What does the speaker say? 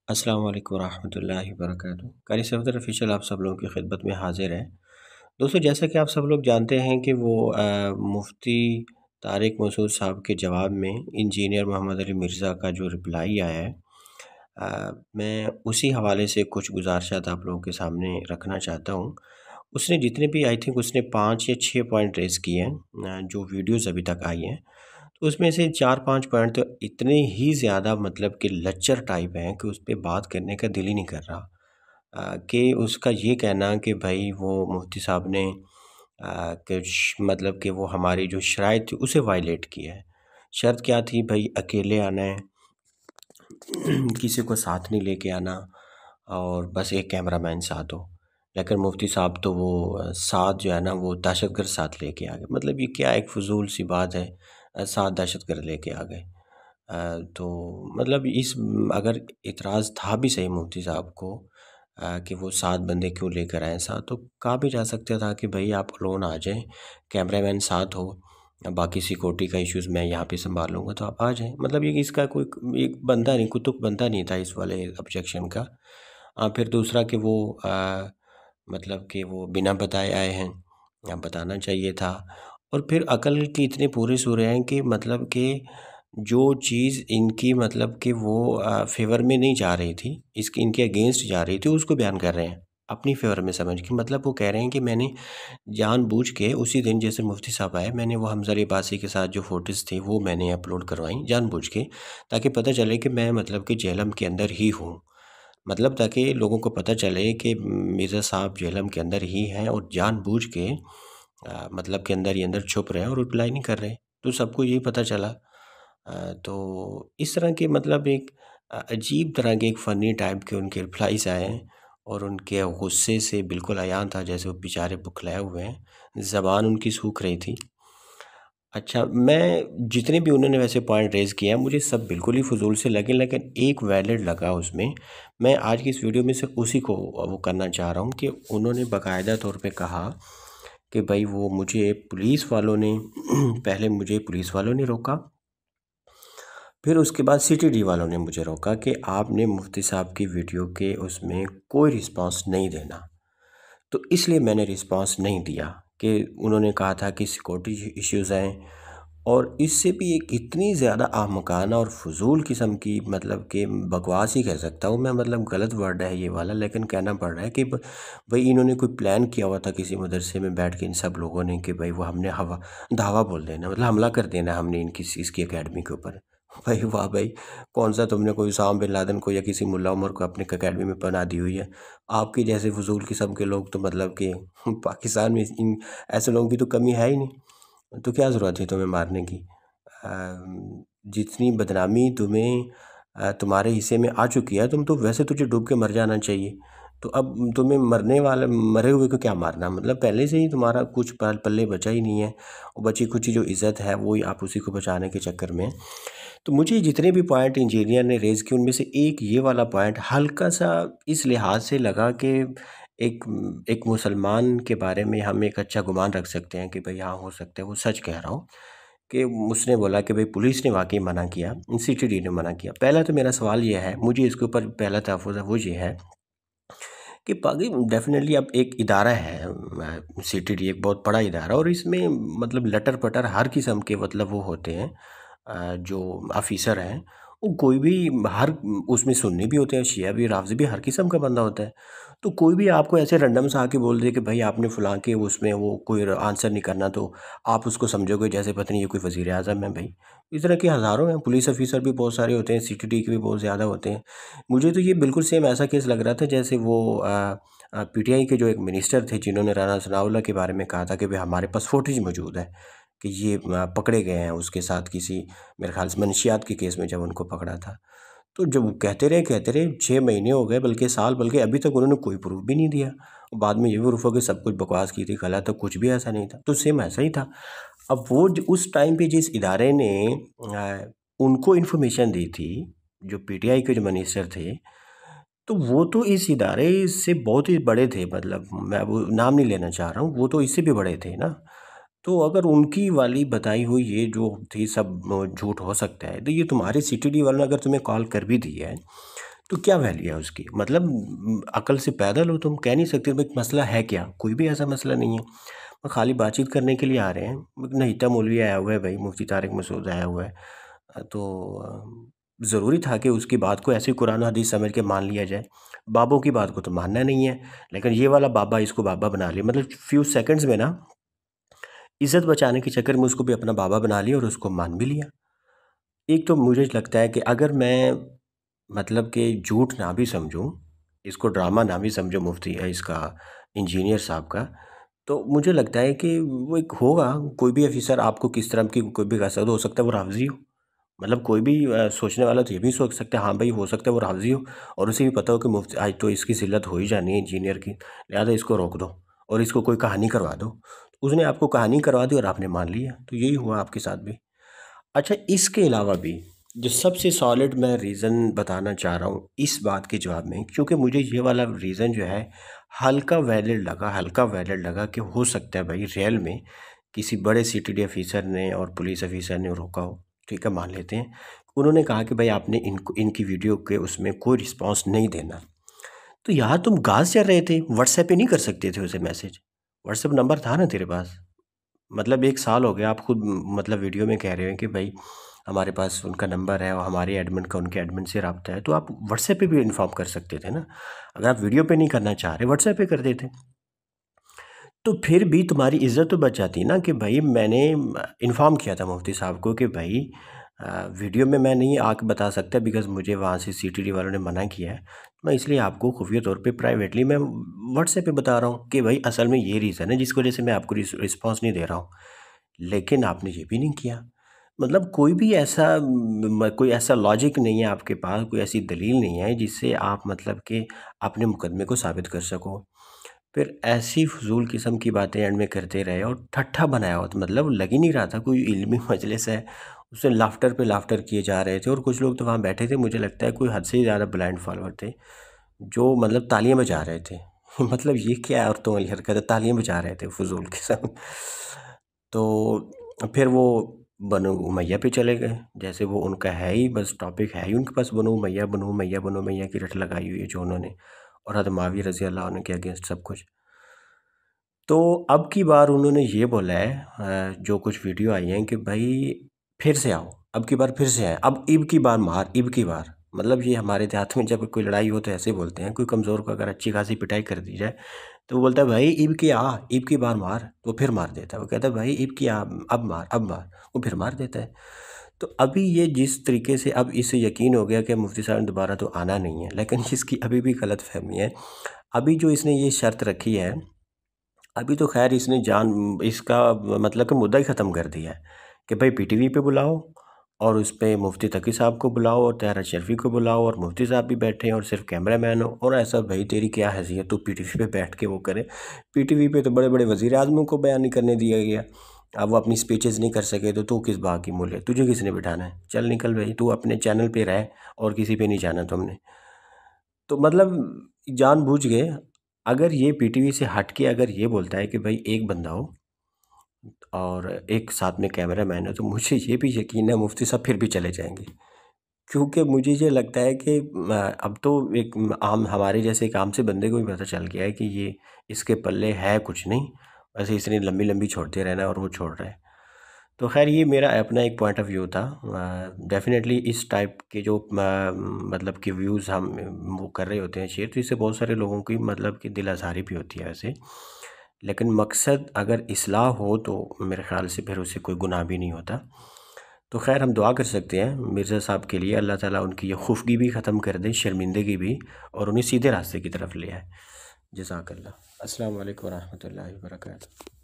अस्सलाम वालेकुम रहमतुल्लाहि वबरकातुहू। कारी सफ़दर ऑफ़िशियल आप सब लोगों की खिदमत में हाज़िर है। दोस्तों, जैसा कि आप सब लोग जानते हैं कि वो मुफ्ती तारिक मसूद साहब के जवाब में इंजीनियर मोहम्मद अली मिर्ज़ा का जो रिप्लाई आया है, मैं उसी हवाले से कुछ गुज़ारिशात आप लोगों के सामने रखना चाहता हूँ। उसने जितने भी आई थिंक उसने 5 या 6 पॉइंट रेज़ किए हैं, जो वीडियोज़ अभी तक आई हैं। तो उसमें से 4-5 पॉइंट तो इतने ही ज़्यादा मतलब कि लच्चर टाइप हैं कि उस पे बात करने का दिल ही नहीं कर रहा। कि उसका ये कहना कि भाई वो मुफ्ती साहब ने कुछ मतलब कि वो हमारी जो शराइत थी उसे वायलेट किया है। शर्त क्या थी भाई? अकेले आना है, किसी को साथ नहीं लेके आना और बस एक कैमरामैन साथ हो। लेकिन मुफ्ती साहब तो वो साथ जो है ना वो दहशतगर्द साथ लेके आ गए। मतलब ये क्या एक फ़ुज़ूल सी बात है, साथ दहशतगर्द लेके आ गए। तो मतलब इस अगर इतराज़ था भी सही मुफ्ती साहब को कि वो 7 बंदे क्यों लेकर आए साथ, तो कहा भी जा सकता था कि भई आप अलोन आ जाएँ, कैमरामैन साथ हो, बाकी सिक्योरिटी का इश्यूज़ मैं यहाँ पे सँभाल लूँगा तो आप आ जाएँ। मतलब ये इसका कोई एक बंदा नहीं, कुतुक बंदा नहीं था इस वाले ऑब्जेक्शन का। फिर दूसरा कि वो मतलब कि वो बिना बताए आए हैं, बताना चाहिए था। और फिर अकल की इतने पूरे सूरे हैं कि मतलब कि जो चीज़ इनकी मतलब कि वो फ़ेवर में नहीं जा रही थी, इसकी इनके अगेंस्ट जा रही थी, उसको बयान कर रहे हैं, अपनी फ़ेवर में समझ के। मतलब वो कह रहे हैं कि मैंने जानबूझ के उसी दिन जैसे मुफ्ती साहब आए, मैंने वो हमज़ा अली अब्बासी के साथ जो फ़ोटोज़ थी, वो मैंने अपलोड करवाई जानबूझ के, ताकि पता चले कि मैं मतलब कि जेहलम के अंदर ही हूँ। मतलब ताकि लोगों को पता चले कि मिर्ज़ा साहब जेहलम के अंदर ही हैं और जानबूझ के मतलब के अंदर ही अंदर छुप रहे हैं और रिप्लाई नहीं कर रहे। तो सबको यही पता चला। तो इस तरह के मतलब एक अजीब तरह के एक फ़नी टाइप के उनके रिप्लाईज़ आए हैं और उनके गुस्से से बिल्कुल अयान था जैसे वो बेचारे बौखलाए हुए हैं, ज़बान उनकी सूख रही थी। अच्छा, मैं जितने भी उन्होंने वैसे पॉइंट रेज़ किए हैं, मुझे सब बिल्कुल ही फ़ुज़ूल से लगे, लेकिन एक वैलिड लगा उसमें। मैं आज की इस वीडियो में से उसी को वो करना चाह रहा हूँ कि उन्होंने बाकायदा तौर पे कहा कि भई वो मुझे पुलिस वालों ने पहले मुझे पुलिस वालों ने रोका, फिर उसके बाद सीटीडी वालों ने मुझे रोका कि आपने मुफ्ती साहब की वीडियो के उसमें कोई रिस्पॉन्स नहीं देना। तो इसलिए मैंने रिस्पॉन्स नहीं दिया कि उन्होंने कहा था कि सिक्योरिटी इश्यूज़ हैं। और इससे भी एक इतनी ज़्यादा अहमकाना और फ़ुज़ूल किस्म की मतलब कि बकवास ही कह सकता हूँ मैं, मतलब गलत वर्ड है ये वाला, लेकिन कहना पड़ रहा है कि भई इन्होंने कोई प्लान किया हुआ था किसी मदरसे में बैठ के इन सब लोगों ने कि भई वो हमने हवा धावा बोल देना, मतलब हमला कर देना हमने इनकी इसकी अकेडमी के ऊपर। भाई वाह भाई! कौन-सा तुमने कोई उसामा बिन लादेन को या किसी मुल्ला उमर को अपने अकेडमी में पनाह दी हुई है। आपके जैसे फ़ुज़ूल किस्म के लोग तो मतलब कि पाकिस्तान में इन ऐसे लोगों की तो कमी है ही नहीं। तो क्या ज़रूरत थी तुम्हें मारने की? जितनी बदनामी तुम्हें तुम्हारे हिस्से में आ चुकी है, तुम तो वैसे तुझे डूब के मर जाना चाहिए। तो अब तुम्हें मरने वाले मरे हुए को क्या मारना? मतलब पहले से ही तुम्हारा कुछ पल्ले बचा ही नहीं है और बची-खुची जो इज़्ज़त है वही आप उसी को बचाने के चक्कर में। तो मुझे जितने भी पॉइंट इंजीनियर ने रेज़ किए उनमें से एक ये वाला पॉइंट हल्का-सा इस लिहाज से लगा कि एक एक मुसलमान के बारे में हम एक अच्छा गुमान रख सकते हैं कि भई हाँ, हो सकता है वो सच कह रहा हो। कि उसने बोला कि भई पुलिस ने वाक़ई मना किया, सीटीडी ने मना किया। पहला तो मेरा सवाल ये है, मुझे इसके ऊपर पहला तहफ़्फ़ुज़ है वो ये है कि बाकी डेफ़िनेटली अब एक इदारा है, सीटीडी एक बहुत बड़ा इदारा और इसमें मतलब लटर-पटर हर किस्म के मतलब वो होते हैं, जो ऑफ़िसर हैं, वो कोई भी हर उसमें सुन्नी भी होते हैं, शिया भी, राफ़ज़ी भी, हर किस्म का बंदा होता है। तो कोई भी आपको ऐसे रैंडम सा आके बोल दे कि भाई आपने फलाँ के उसमें वो कोई आंसर नहीं करना, तो आप उसको समझोगे जैसे पता नहीं ये कोई वज़ीर-ए-आज़म है भई। इस तरह के हज़ारों हैं, पुलिस ऑफ़िसर भी बहुत सारे होते हैं, सीटीडी के भी बहुत ज़्यादा होते हैं। मुझे तो ये बिल्कुल सेम ऐसा केस लग रहा था जैसे वो पीटीआई के जो एक मिनिस्टर थे जिन्होंने राना सनाउल्लाह के बारे में कहा था कि भाई हमारे पास फुटेज मौजूद है कि ये पकड़े गए हैं उसके साथ किसी मेरे ख़्याल से मंशियात के केस में जब उनको पकड़ा था। तो जब वो कहते रहे 6 महीने हो गए बल्कि साल, बल्कि अभी तक उन्होंने कोई प्रूफ़ भी नहीं दिया। और बाद में ये भी प्रूफ़ हो कि सब कुछ बकवास की थी, गलत था, कुछ भी ऐसा नहीं था। तो सेम ऐसा ही था। अब वो उस टाइम पे जिस इदारे ने उनको इन्फॉर्मेशन दी थी, जो पीटीआई के जो मिनिस्टर थे, तो वो तो इस इदारे से बहुत ही बड़े थे, मतलब मैं वो नाम नहीं लेना चाह रहा हूँ, वो तो इससे भी बड़े थे ना। तो अगर उनकी वाली बताई हुई ये जो थी सब झूठ हो सकता है, तो ये तुम्हारे सीटीडी वालों ने अगर तुम्हें कॉल कर भी दी है, तो क्या वैल्यू है उसकी? मतलब अकल से पैदल हो तुम, कह नहीं सकते भाई मसला है क्या? कोई भी ऐसा मसला नहीं है। वो खाली बातचीत करने के लिए आ रहे हैं। नहीता मौलवी आया हुआ है भाई, मुफ्ती तारिक मसूद आया हुआ है। ज़रूरी था कि उसकी बात को ऐसे कुरान हदीस समझ के मान लिया जाए। बाबों की बात को तो मानना नहीं है, लेकिन ये वाला बाबा इसको बाबा बना लिया। मतलब फ्यू सेकंड्स में ना इज़्ज़त बचाने के चक्कर में उसको भी अपना बाबा बना लिया और उसको मान भी लिया। एक तो मुझे लगता है कि अगर मैं मतलब कि झूठ ना भी समझूँ, इसको ड्रामा ना भी समझूँ मुफ्ती इसका इंजीनियर साहब का, तो मुझे लगता है कि वो एक होगा, कोई भी ऑफ़िसर आपको किस तरह की कोई भी कह सकता हो सकता है वो राफ़ज़ी हो। मतलब कोई भी सोचने वाला तो ये भी सोच सकता है हाँ भाई हो सकता है वो राज़ी हो और उसे भी पता हो कि मुफ्त आज तो इसकी ज़िल्लत हो ही जानी है इंजीनियर की, लिहाज़ा इसको रोक दो और इसको कोई कहानी करवा दो। उसने आपको कहानी करवा दी और आपने मान लिया, तो यही हुआ आपके साथ भी। अच्छा, इसके अलावा भी जो सबसे सॉलिड मैं रीज़न बताना चाह रहा हूँ इस बात के जवाब में, क्योंकि मुझे ये वाला रीज़न जो है हल्का वैलिड लगा कि हो सकता है भाई रियल में किसी बड़े सीटीडी ऑफिसर ने और पुलिस ऑफिसर ने रोका हो। ठीक है, मान लेते हैं। उन्होंने कहा कि भाई आपने इनको इनकी वीडियो के उसमें कोई रिस्पॉन्स नहीं देना। तो यार तुम गाज़ चल रहे थे, व्हाट्सएप पे नहीं कर सकते थे उसे मैसेज? व्हाट्सएप नंबर था ना तेरे पास? मतलब 1 साल हो गया आप खुद मतलब वीडियो में कह रहे हो कि भाई हमारे पास उनका नंबर है और हमारे एडमिन का उनके एडमिन से राब्ता है, तो आप व्हाट्सएप पे भी इन्फॉर्म कर सकते थे ना। अगर आप वीडियो पे नहीं करना चाह रहे, व्हाट्सएप पे कर देते। तो फिर भी तुम्हारी इज़्ज़त तो बच जाती ना कि भाई मैंने इन्फॉर्म किया था मुफ्ती साहब को कि भाई वीडियो में मैं नहीं आके बता सकता बिकॉज़ मुझे वहाँ से सीटीडी वालों ने मना किया है। मैं इसलिए आपको खुफ़िया तौर पे प्राइवेटली मैं व्हाट्सएप पे बता रहा हूँ कि भाई असल में ये रीज़न है जिसकी वजह से मैं आपको रिस्पॉन्स नहीं दे रहा हूँ। लेकिन आपने ये भी नहीं किया। मतलब कोई भी ऐसा कोई ऐसा लॉजिक नहीं है आपके पास, कोई ऐसी दलील नहीं है जिससे आप मतलब कि अपने मुकदमे को साबित कर सको। फिर ऐसी फ़ुज़ूल किस्म की बातें एंड में करते रहे और ठट्ठा बनाया हुआ था, मतलब लग ही नहीं रहा था कोई इल्मी मजलिस है। उसमें लाफ्टर पे लाफ्टर किए जा रहे थे और कुछ लोग तो वहाँ बैठे थे, मुझे लगता है कोई हद से ज़्यादा ब्लाइंड फॉलोअर थे, जो मतलब तालियाँ बजा रहे थे। मतलब ये क्या औरतों वाली हरकत है, तालियाँ बजा रहे थे फ़ुज़ूल किस्म। तो फिर वो बनु उमैया पे चले गए, जैसे वो उनका है ही, बस टॉपिक है ही उनके पास बनु उमैया की रट लगाई हुई है जो उन्होंने, और हज़रत मुआविया रज़ी अल्लाह अन्हु के अगेंस्ट सब कुछ। तो अब की बार उन्होंने ये बोला है जो कुछ वीडियो आई हैं कि भाई फिर से आओ, अब की बार फिर से आए, अब इब की बार मार, इब की बार। मतलब ये हमारे देहात में जब कोई लड़ाई हो तो ऐसे बोलते हैं, कोई कमज़ोर को अगर अच्छी खासी पिटाई कर दी जाए तो वो बोलता है भाई इब की आ, इब की बार मार, तो फिर मार देता है। वो कहता है भाई इब की आ, अब मार, वो फिर मार देता है। तो अभी ये जिस तरीके से अब इसे यकीन हो गया कि मुफ्ती साहब ने दोबारा तो आना नहीं है, लेकिन इसकी अभी भी गलतफ़हमी है। अभी जो इसने ये शर्त रखी है, अभी तो ख़ैर इसने जान इसका मतलब कि मुद्दा ही ख़त्म कर दिया है कि भाई पीटीवी पे बुलाओ और उस पे मुफ्ती तकी साहब को बुलाओ और तहरा शर्फ़ी को बुलाओ और मुफ्ती साहब भी बैठे हैं और सिर्फ कैमरामैन हो, और ऐसा भाई तेरी क्या हैसियत तू पीटीवी पे बैठ के वो करे। पीटीवी पे तो बड़े बड़े वज़ीर आज़मों को बयान नहीं करने दिया गया। अब वो अपनी स्पीचेज़ नहीं कर सके तो तू किस बात की मूल्य, तुझे किसने बिठाना है? चल निकल भाई, तू अपने चैनल पे रह और किसी पे नहीं जाना तुमने। तो मतलब जानबूझ के अगर ये पीटीवी से हट के अगर ये बोलता है कि भाई एक बंदा हो और एक साथ में कैमरामैन है, तो मुझे ये भी यकीन है मुफ्ती साहब फिर भी चले जाएँगे। क्योंकि मुझे ये लगता है कि अब तो एक आम हमारे जैसे एक आम से बंदे को भी पता चल गया है कि ये इसके पल्ले है कुछ नहीं, वैसे इसने लंबी-लंबी छोड़ते रहना है और वो छोड़ रहा है। तो ख़ैर ये मेरा अपना एक पॉइंट ऑफ व्यू था। डेफ़िनेटली इस टाइप के जो मतलब कि व्यूज़ हम वो कर रहे होते हैं शेयर, तो इससे बहुत सारे लोगों की मतलब कि दिल आज़ारी भी होती है वैसे। लेकिन मकसद अगर इस्लाह हो तो मेरे ख़्याल से फिर उसे कोई गुनाह भी नहीं होता। तो ख़ैर हम दुआ कर सकते हैं मिर्ज़ा साहब के लिए, अल्लाह ताला उनकी ये खुफ़गी भी ख़त्म कर दे, शर्मिंदगी भी, और उन्हें सीधे रास्ते की तरफ ले आए। जज़ाकल्लाह। अस्सलाम वालेकुम व रहमतुल्लाहि व बरकातहू।